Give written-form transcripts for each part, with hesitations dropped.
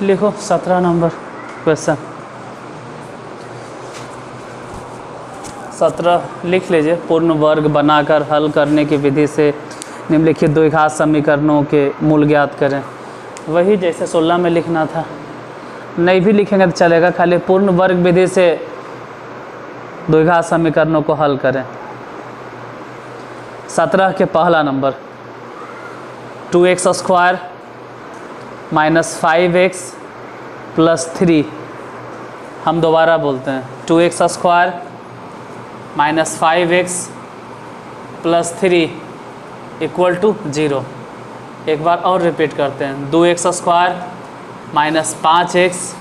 लिखो 17 number question. 17 लिख लीजिए। पूर्ण वर्ग बनाकर हल करने की विधि से निम्नलिखित द्विघात समीकरणों के मूल ज्ञात करें। वही जैसे 16 में लिखना था, नहीं भी लिखेंगे तो चलेगा, खाली पूर्ण वर्ग विधि से द्विघात समीकरणों को हल करें। 17 के पहला नंबर 2x² - 5x + 3। हम दोबारा बोलते हैं 2x² - 5x + 3 = 0। एक बार और रिपीट करते हैं, 2x² - 5x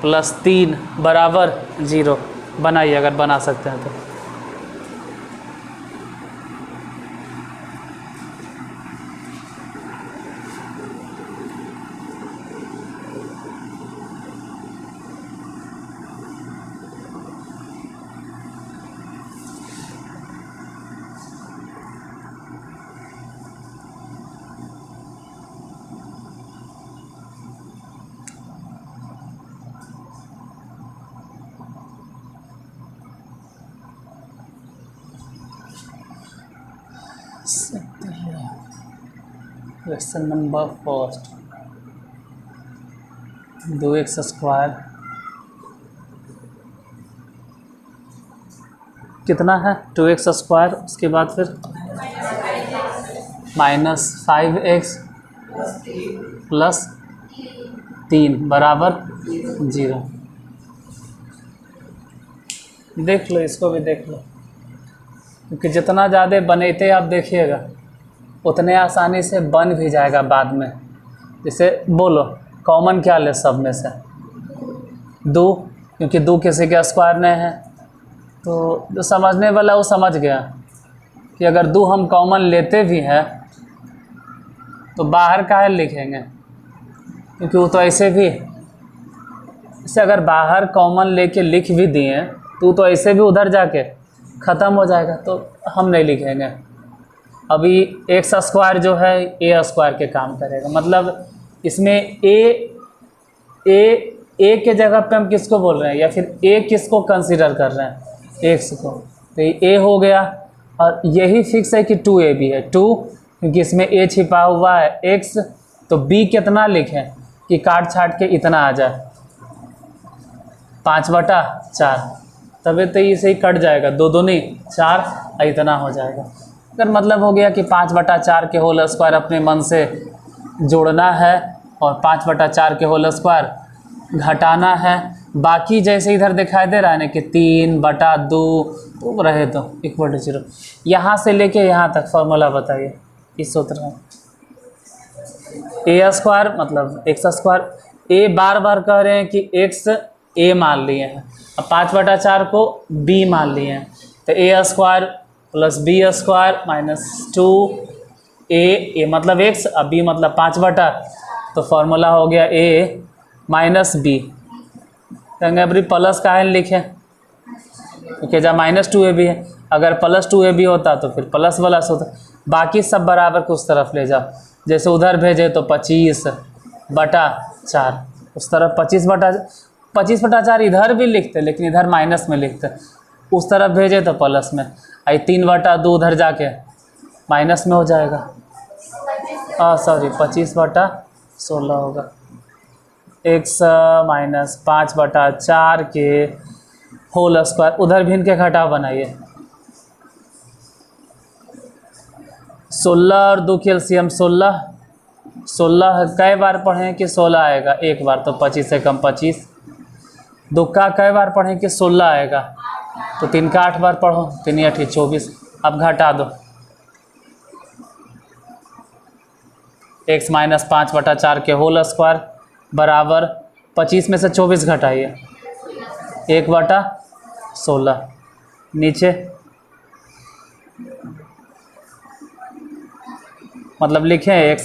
+ 3 = 0। बनाइए अगर बना सकते हैं तो। क्वेश्चन नंबर फर्स्ट, 2x² कितना है 2x², उसके बाद फिर -5x + 3 = 0। देख लो, इसको भी देख लो, क्योंकि जितना ज़्यादा बनते आप देखिएगा उतने आसानी से बन भी जाएगा बाद में। जैसे बोलो कॉमन क्या ले सब में से 2, क्योंकि 2 किसी के स्क्वायर नहीं है, तो जो समझने वाला वो समझ गया कि अगर 2 हम कॉमन लेते भी हैं तो बाहर काहे लिखेंगे, क्योंकि वो तो ऐसे भी, इसे अगर बाहर कॉमन लेके लिख भी दिए तो ऐसे भी उधर जाके ख़त्म हो जाएगा, तो हम नहीं लिखेंगे। अभी x² जो है a² के काम करेगा, मतलब इसमें a के जगह पे हम किसको बोल रहे हैं, या फिर a किसको कंसीडर कर रहे हैं, x को, तो ये a हो गया। और यही फिक्स है कि 2a भी है, 2 क्योंकि इसमें a छिपा हुआ है, x, तो b कितना लिखें कि काट छाट के इतना आ जाए 5/4, तभी तो इसे ही कट जाएगा, 2 दूनी 4 इतना हो जाएगा। अगर मतलब हो गया कि 5/4 के होल स्क्वायर अपने मन से जोड़ना है और 5/4 के होल स्क्वायर घटाना है। बाकी जैसे इधर दिखाई दे रहा है ना कि 3/2 तो रहे तो =0। यहाँ से लेके यहाँ तक फॉर्मूला बताइए इस सूत्र में। a² मतलब x², a बार बार कह रहे हैं कि x a मान लिए हैं, अब 5/4 को b मान लिए हैं, तो a² + b² - 2a मतलब x, अब b मतलब 5/, तो फॉर्मूला हो गया a - b। कहेंगे अभी प्लस का है लिखें, क्योंकि जब -2a भी है, अगर +2a भी होता तो फिर प्लस वाला होता। बाकी सब बराबर को उस तरफ ले जाओ, जैसे उधर भेजे तो 25/4, उस तरफ 25/4 इधर भी लिखते, लेकिन इधर माइनस में लिखते, उस तरफ भेजे तो प्लस में, आई 3/2 उधर जाके माइनस में हो जाएगा, सॉरी 25/16 होगा। x - 5/4 के होल स्क्वायर, उधर भी इनके घटाव बनाइए। 16 और 2 की एलसीएम 16, 16 कई बार पढ़ें कि 16 आएगा, एक बार, तो 25 से कम 25। 2 का कई बार पढ़ें कि 16 आएगा, तो 3 का 8 बार पढ़ो, 3 × 8 = 24। अब घटा दो, x - 5/4 के होल स्क्वायर बराबर 25 में से 24 घटाइए 1/16, नीचे मतलब लिखें x -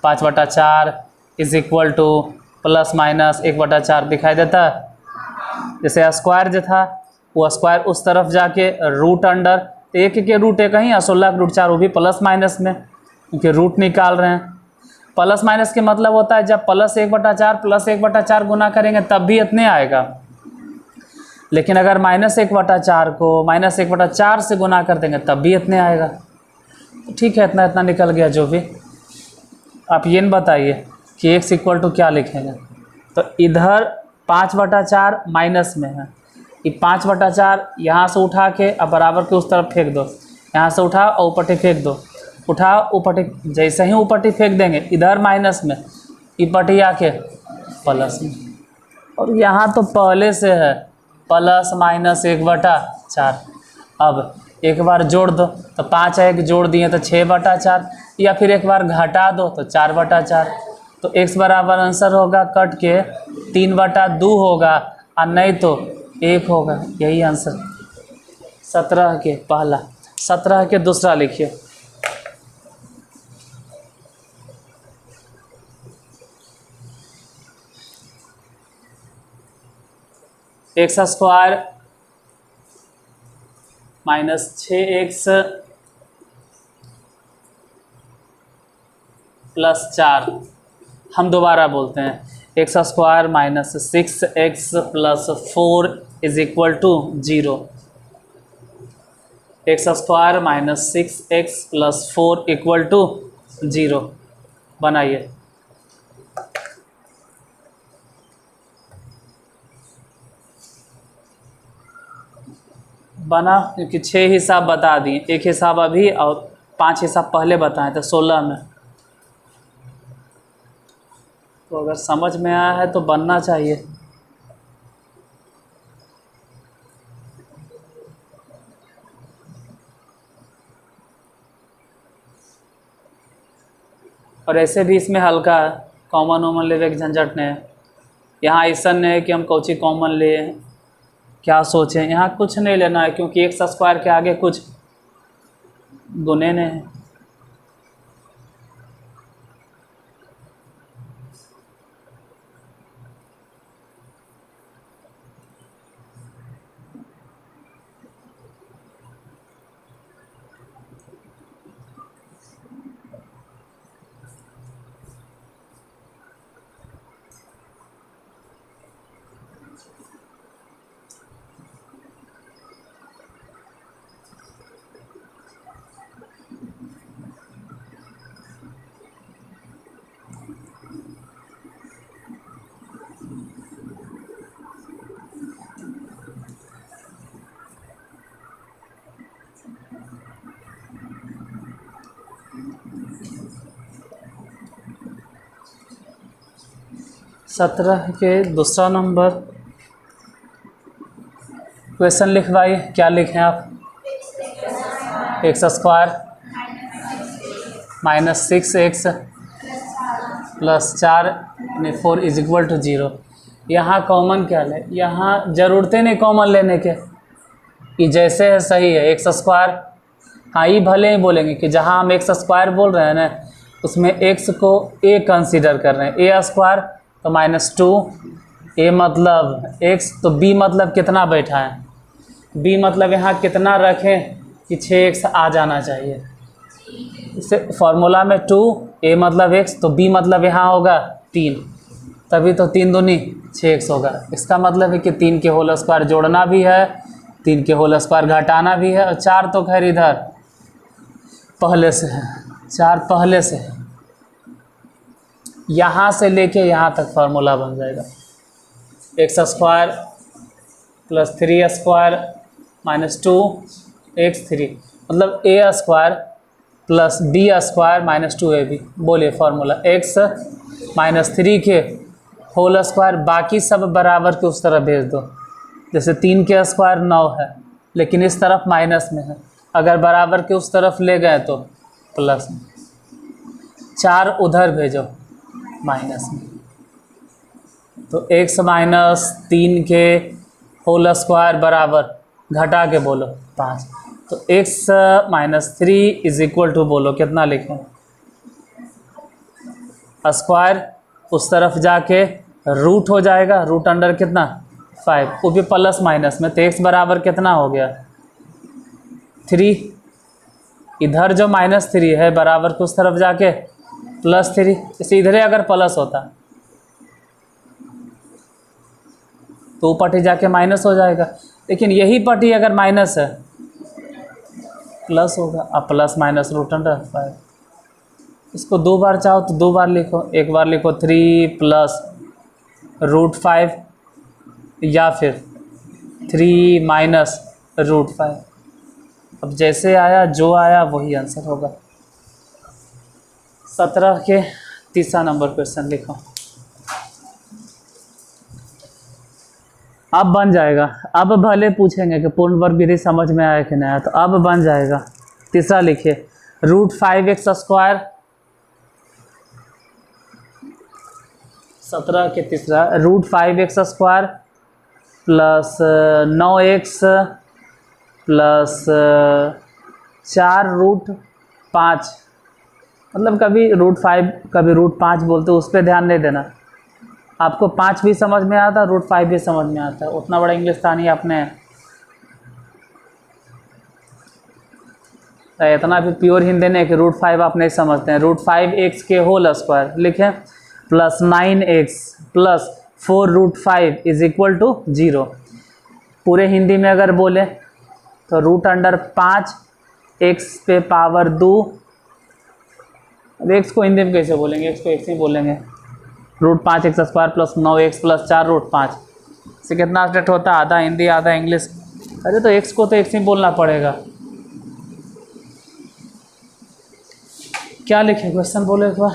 5/4 = ±1/4 दिखाई देता है। जैसे स्क्वायर जो था वो स्क्वायर उस तरफ जाके रूट अंडर, एक के रूट एक ही, 16 के रूट 4, वो भी प्लस माइनस में, क्योंकि रूट निकाल रहे हैं। प्लस माइनस के मतलब होता है जब +1/4 +1/4 गुना करेंगे तब भी इतने आएगा, लेकिन अगर -1/4 को -1/4 से गुना कर देंगे तब भी इतने आएगा। तो ठीक है, इतना इतना निकल गया जो भी। आप ये न बताइए कि x = क्या लिखेंगे। तो इधर 5/4 माइनस में है, ये 5/4 यहाँ से उठा के अब बराबर के उस तरफ फेंक दो, यहाँ से उठा और ऊपरटी फेंक दो, उठा ऊपरटी, जैसे ही ऊपरटी फेंक देंगे इधर माइनस में, ऊपरटी आके प्लस में। और यहाँ तो पहले से है +-1/4। अब एक बार जोड़ दो तो 5 है कि जोड़ दिए तो 6/4, या फिर एक बार घटा दो तो 4/4। तो x बराबर आंसर होगा कट के 3/2 होगा, और नहीं तो 1 होगा। यही आंसर 17 के पहला। 17 के दूसरा लिखिए। x² -6x + 4। हम दोबारा बोलते हैं, x² - 6x + 4 = 0। x² - 6x + 4 = 0 बनाइए। बना, क्योंकि 6 हिसाब बता दिए, एक हिसाब अभी और 5 हिसाब पहले बताए थे 16 में। तो अगर समझ में आया है तो बनना चाहिए। और ऐसे भी इसमें हल्का है, कॉमन वॉमन लेवे के झंझट नहीं है। यहाँ ऐसा नहीं है कि हम कौची कॉमन ले क्या सोचें, यहाँ कुछ नहीं लेना है, क्योंकि x² के आगे कुछ गुने नहीं है। सत्रह के दूसरा नंबर क्वेश्चन लिखवाइए। क्या लिखें आप? x² - 6x + 4 यानी 4 = 0। यहाँ कॉमन क्या ले, यहाँ ज़रूरतें नहीं कॉमन लेने के, ये जैसे है सही है। x², हाँ ये भले ही बोलेंगे कि जहाँ हम x² बोल रहे हैं ना, उसमें x को a कंसीडर कर रहे हैं, a² तो -2, a मतलब x, तो b मतलब कितना बैठा है, b मतलब यहाँ कितना रखें कि 6x आ जाना चाहिए। इसे फॉर्मूला में 2, a मतलब x, तो b मतलब यहाँ होगा 3, तभी तो 3 दूनी 6x होगा। इसका मतलब है कि 3 के होल स्क्वायर जोड़ना भी है, 3 के होल स्क्वायर घटाना भी है, और 4 तो खैर इधर पहले से है, 4 पहले से है। यहाँ से लेके यहाँ तक फार्मूला बन जाएगा। x² + 3² - 2x3 मतलब a² + b² - 2ab। बोलिए फार्मूला, x - 3 के होल स्क्वायर, बाकी सब बराबर के उस तरफ भेज दो। जैसे 3 के स्क्वायर 9 है, लेकिन इस तरफ माइनस में है, अगर बराबर के उस तरफ ले गए तो प्लस में, 4 उधर भेजो माइनस में। तो x - 3 के होल स्क्वायर बराबर, घटा के बोलो 5, तो x - 3 = बोलो कितना लिखें, स्क्वायर उस तरफ जाके रूट हो जाएगा, रूट अंडर कितना 5, वो भी प्लस माइनस में, तो x बराबर कितना हो गया 3, इधर जो -3 है बराबर के उस तरफ जाके +3, इसे इधरे अगर प्लस होता तो पट्टी जाके माइनस हो जाएगा, लेकिन यही पट्टी अगर माइनस है प्लस होगा। अब प्लस माइनस √5, इसको 2 बार चाहो तो 2 बार लिखो, एक बार लिखो 3 + √5 या फिर 3 - √5। अब जैसे आया जो आया वही आंसर होगा। 17 के तीसरा नंबर क्वेश्चन लिखो। अब बन जाएगा, अब भले पूछेंगे कि पूर्ण वर्ग विधि समझ में आया कि नहीं आया, तो अब बन जाएगा। तीसरा लिखिए, √5x²। 17 के तीसरा, √5x² + 9x + 4√5। मतलब कभी √5 कभी √5 बोलते, उस पर ध्यान नहीं देना। आपको 5 भी समझ में आता है, √5 भी समझ में आता है। उतना बड़ा इंग्लिशतानी आपने, इतना भी प्योर हिंदी नहीं कि √5 आप नहीं समझते हैं। √5x के होल स्क्वायर लिखें + 9x + 4√5 = 0। पूरे हिंदी में अगर बोले तो √5 x पे पावर 2। अब x को हिंदी में कैसे बोलेंगे, x को x ही बोलेंगे। √5x² + 9x + 4√5 से कितना स्टेट होता है, आधा हिंदी आधा इंग्लिश। अरे तो x को तो x ही बोलना पड़ेगा। क्या लिखे क्वेश्चन बोले एक बार।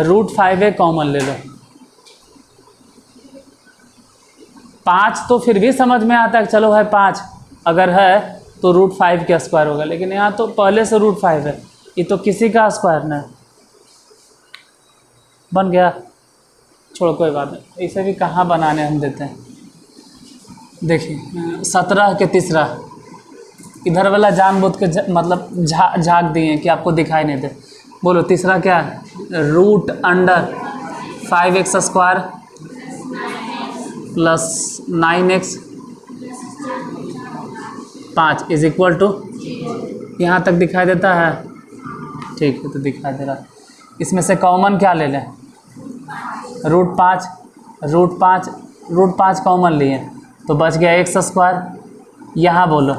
√5 कॉमन ले लो। 5 तो फिर भी समझ में आता है, चलो भाई 5 अगर है तो √5 के स्क्वायर होगा, लेकिन यहाँ तो पहले से √5 है, ये तो किसी का स्क्वायर नहीं बन गया। छोड़ो कोई बात नहीं, इसे भी कहाँ बनाने हम देते हैं। देखिए 17 के तीसरा, इधर वाला जानबूझ के मतलब झाँक दिए कि आपको दिखाई नहीं दे। बोलो तीसरा क्या है, √5x² + 9x 5 = यहाँ तक दिखाई देता है। ठीक है, तो दिखाई दे रहा है। इसमें से कॉमन क्या ले लें, √5 कॉमन लिए तो बच गया x²। यहाँ बोलो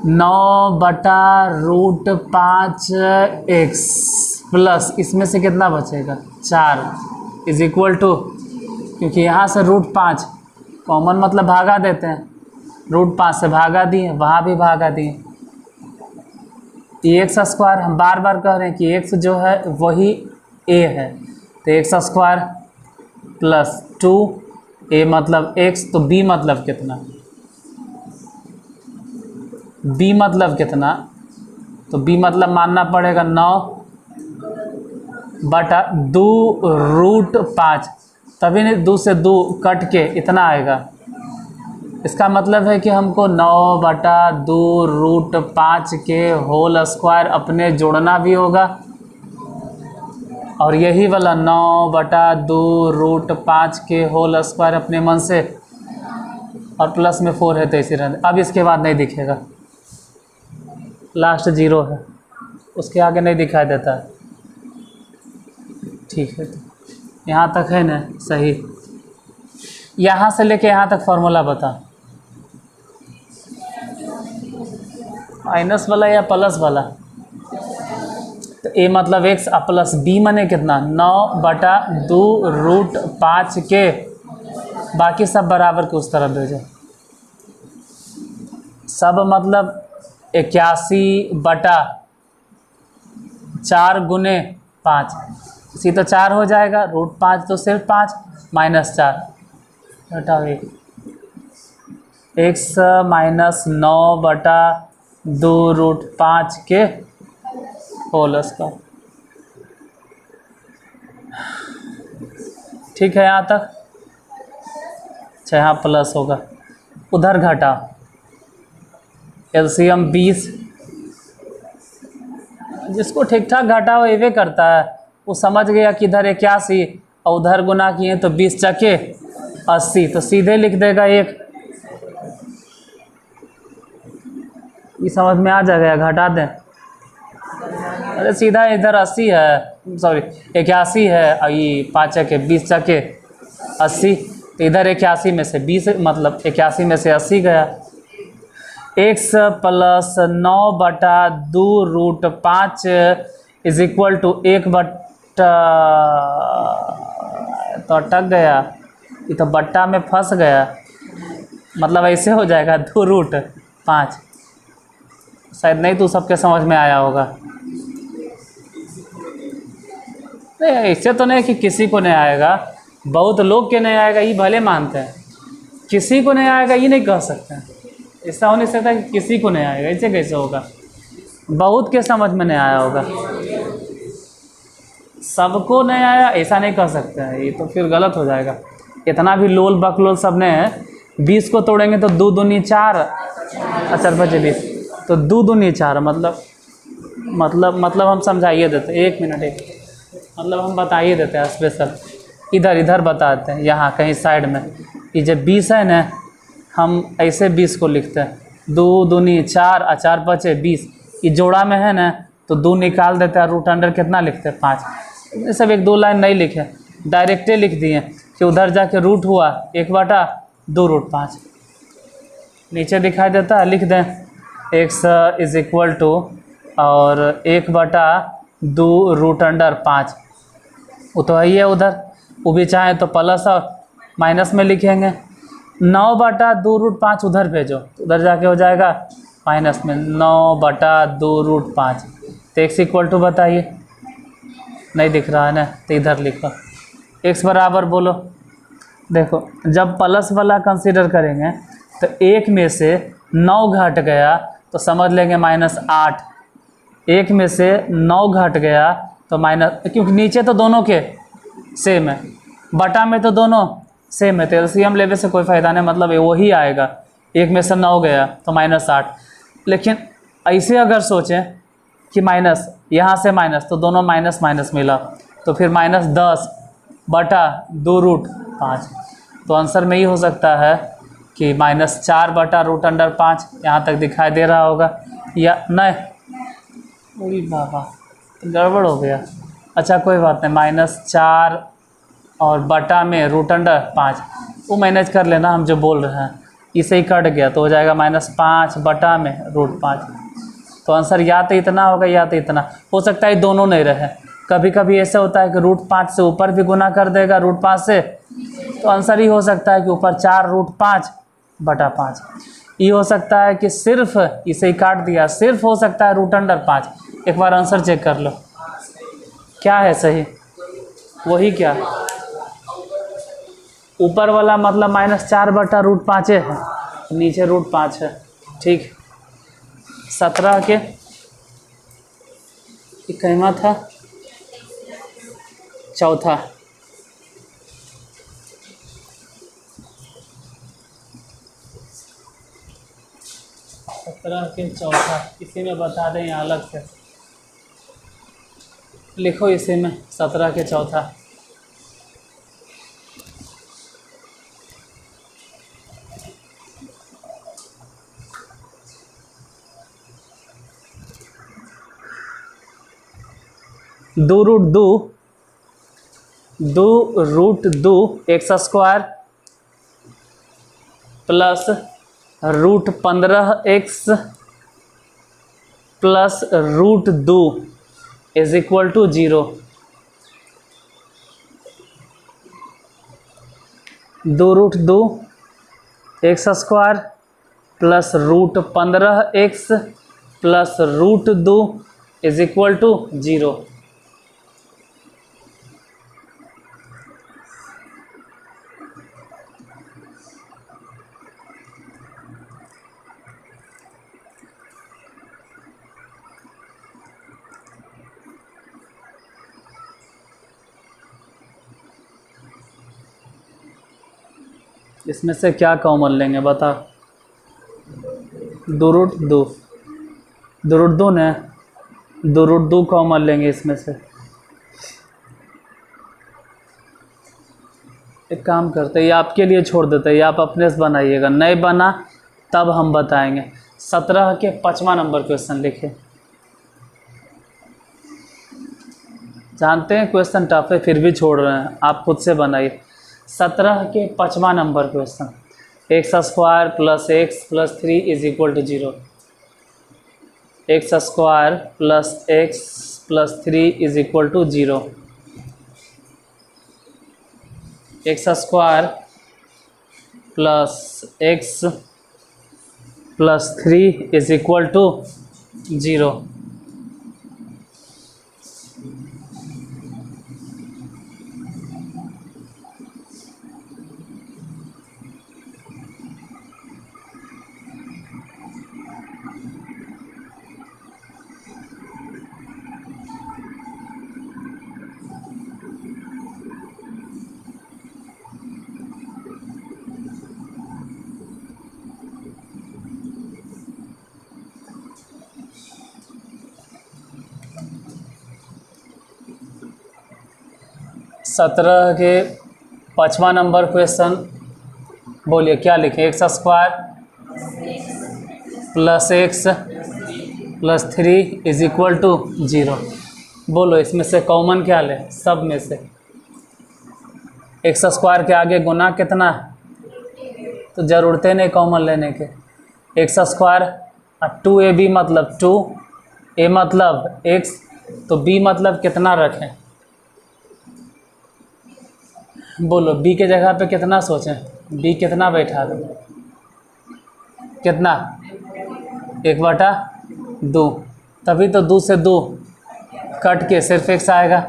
9/√5x प्लस इसमें से कितना बचेगा 4 = क्योंकि यहाँ से √5 कॉमन मतलब भागा देते हैं, √5 से भागा दिए, वहाँ भी भागा दिए। x² हम बार बार कह रहे हैं कि x जो है वही a है, तो x² + 2a मतलब x, तो b मतलब कितना, b मतलब कितना, तो b मतलब मानना पड़ेगा 9/2√5, तभी नहीं 2 से 2 कट के इतना आएगा। इसका मतलब है कि हमको 9/2√5 के होल स्क्वायर अपने जोड़ना भी होगा, और यही वाला 9/2√5 के होल स्क्वायर अपने मन से, और प्लस में 4 है तो इसी रहने। अब इसके बाद नहीं दिखेगा, लास्ट 0 है, उसके आगे नहीं दिखाई देता है। ठीक है, तो यहाँ तक है ना सही। यहाँ से लेके यहाँ तक फॉर्मूला बता, माइनस वाला या प्लस वाला, तो a मतलब x प्लस b मने कितना 9/2√5 के, बाकी सब बराबर के उस तरफ भेजो। सब मतलब 81/4 × 5, इसी तो 4 हो जाएगा, √5 तो सिर्फ 5 -4 हटाओ 1, x - 9/2√5 के होल स्क्वायर। ठीक है यहाँ तक। अच्छा यहाँ प्लस होगा, उधर घटा, एलसीएम 20, जिसको ठीक ठाक घटा वो ये करता है, वो समझ गया कि इधर 81 और उधर गुना किए तो 20 × 80, तो सीधे लिख देगा 1। ये समझ में आ जाएगा, घटा दें? अरे सीधा इधर 80 है, सॉरी 81 है, और ये 5 के 20 चके 80, तो इधर 81 में से 20 मतलब 81 में से 80 गया। x plus 9/2√5 is equal to 1 बट्टा, तो अटक गया, ये तो बट्टा में फंस गया, मतलब ऐसे हो जाएगा 2√5। शायद नहीं तो सबके समझ में आया होगा। नहीं ऐसे तो नहीं कि किसी को नहीं आएगा, बहुत लोग के नहीं आएगा ये भले मानते हैं, किसी को नहीं आएगा ये नहीं कह सकते हैं। ऐसा हो नहीं सकता कि किसी को नहीं आएगा, ऐसे कैसे होगा? बहुत के समझ में नहीं आया होगा, सबको नहीं आया ऐसा नहीं कह सकते हैं, ये तो फिर गलत हो जाएगा। इतना भी लोल बकलोल सब ने 20 को तोड़ेंगे तो 2 दूनी 4, 4×5 = 20, तो 2 दूनी 4 मतलब हम समझाइए देते, 1 मिनट मतलब हम बताइए देते हैं स्पेशल, इधर बताते हैं, यहाँ कहीं साइड में। ये जब 20 है ना, हम ऐसे 20 को लिखते हैं 2 दूनी 4 और 4×5 = 20। ये जोड़ा में है ना तो 2 निकाल देते हैं, रूट अंडर कितना लिखते हैं 5। ये सब 1-2 लाइन नहीं लिखे, डायरेक्टे लिख दिए कि उधर जाके रूट हुआ 1/2√5, नीचे दिखाई देता है, लिख दें x इज इक्वल टू और 1/2√5, वो तो है ही है उधर, वो भी चाहे तो प्लस और माइनस में लिखेंगे। 9/2√5 उधर भेजो, उधर जाके हो जाएगा माइनस में 9/2√5, तो x इक्वल टू बताइए, नहीं दिख रहा है ना, तो इधर लिखो x बराबर बोलो। देखो जब प्लस वाला कंसीडर करेंगे तो 1 में से 9 घट गया तो समझ लेंगे -8, 1 में से 9 घट गया तो माइनस, क्योंकि नीचे तो दोनों के सेम है, बटा में तो दोनों सेम है, तो एलसीएम लेवे से कोई फ़ायदा नहीं, मतलब वही आएगा। 1 में से 9 गया तो -8, लेकिन ऐसे अगर सोचें कि माइनस यहाँ से माइनस, तो दोनों माइनस माइनस मिला, तो फिर -10/2√5, तो आंसर में ये हो सकता है कि -4/√5, यहाँ तक दिखाई दे रहा होगा या नहीं? अरे बाबा गड़बड़ हो गया, अच्छा कोई बात नहीं, -4 और बटा में √5, वो मैनेज कर लेना, हम जो बोल रहे हैं इसे ही कट गया तो हो जाएगा -5/√5। तो आंसर या तो इतना होगा या तो इतना, हो सकता है दोनों नहीं रहे। कभी कभी ऐसा होता है कि √5 से ऊपर भी गुना कर देगा √5 से, तो आंसर ही हो सकता है कि ऊपर 4√5/5। ये हो सकता है कि सिर्फ इसे ही काट दिया, सिर्फ हो सकता है √5। एक बार आंसर चेक कर लो क्या है सही, वही क्या ऊपर वाला मतलब -4/√5 है, नीचे √5 है, ठीक। 17 के कहना था चौथा, इसी में बता दें या अलग से लिखो, इसी में 17 के चौथा। दो√2 x² plus √15x plus √2 is equal to 0। 2√2 x² plus √15x plus √2 is equal to 0। इसमें से क्या कॉमन लेंगे बता? 2√2 ने 2√2 कॉमन लेंगे इसमें से। एक काम करते हैं, ये आपके लिए छोड़ देते हैं, ये आप अपने से बनाइएगा, नहीं बना तब हम बताएंगे। 17 के 5वां नंबर क्वेश्चन लिखे। जानते हैं क्वेश्चन टफ है फिर भी छोड़ रहे हैं, आप खुद से बनाइए। 17 के 5वां number question, x square plus x plus 3 is equal to 0। X square plus x plus 3 is equal to 0। X square plus x plus 3 is equal to 0। सत्रह के 5वां नंबर क्वेश्चन, बोलिए क्या लिखें। X square plus x plus 3 is equal to 0। बोलो इसमें से common क्या ले, सब में से। एक्स स्क्वायर के आगे गुना कितना है, तो ज़रूरत नहीं कॉमन लेने के। एक्स स्क्वायर 2ab मतलब 2, a मतलब x, तो b मतलब कितना रखें। बोलो b के जगह पे कितना सोचें, b कितना बैठा दें, कितना 1/2, तभी तो 2 से 2 कट के सिर्फ x आएगा।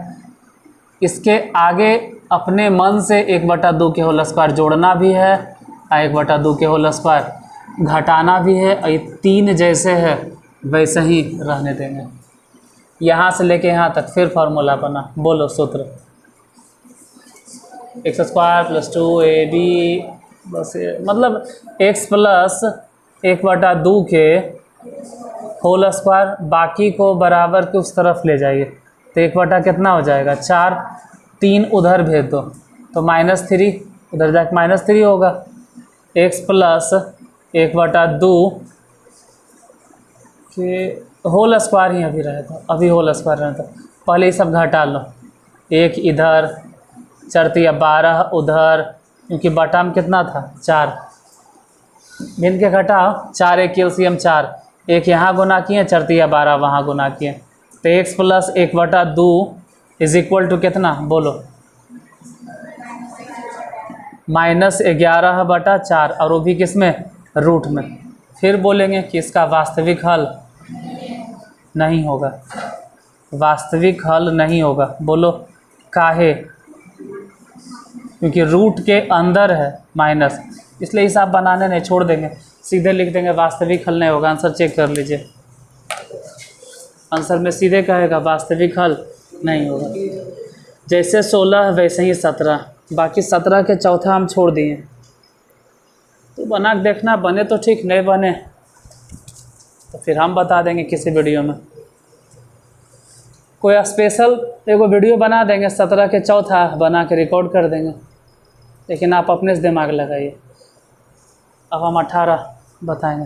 इसके आगे अपने मन से 1/2 के होल स्क्वायर जोड़ना भी है और 1/2 के होल स्क्वायर घटाना भी है, और ये 3 जैसे है वैसे ही रहने देंगे। यहाँ से लेके यहाँ तक फिर फार्मूला बना, बोलो सूत्र। एक्स स्क्वायर प्लस 2ab बस मतलब x प्लस 1/2 के होल स्क्वायर, बाकी को बराबर के उस तरफ ले जाइए तो 1 कितना हो जाएगा 4, 3 उधर भेज दो तो -3, उधर जाके -3 होगा। x प्लस 1/2 के होल स्क्वायर ही अभी रहता, अभी होल स्क्वायर रहता। पहले ये सब घटा लो, 1 इधर 4 या 12 उधर, क्योंकि बटा में कितना था 4, भिन्न के घटाओ, 4 1 एलसीएम 4, 1 यहाँ गुना किए, 4 या 12 वहाँ गुना किए, तो x plus 1/2 is equal to कितना, बोलो -11/4, और वो भी किस में, रूट में। फिर बोलेंगे कि इसका वास्तविक हल नहीं होगा, वास्तविक हल नहीं होगा। बोलो काहे, क्योंकि रूट के अंदर है माइनस, इसलिए हिसाब बनाने नहीं, छोड़ देंगे, सीधे लिख देंगे वास्तविक हल नहीं होगा। आंसर चेक कर लीजिए, आंसर में सीधे कहेगा वास्तविक हल नहीं होगा। जैसे 16 वैसे ही 17, बाकी 17 के चौथा हम छोड़ दिए। तो बना के देखना, बने तो ठीक, नहीं बने तो फिर हम बता देंगे किसी वीडियो में, कोई स्पेशल एगो वीडियो बना देंगे, 17 के चौथा बना के रिकॉर्ड कर देंगे। लेकिन आप अपने से दिमाग लगाइए, अब हम 18 बताएंगे।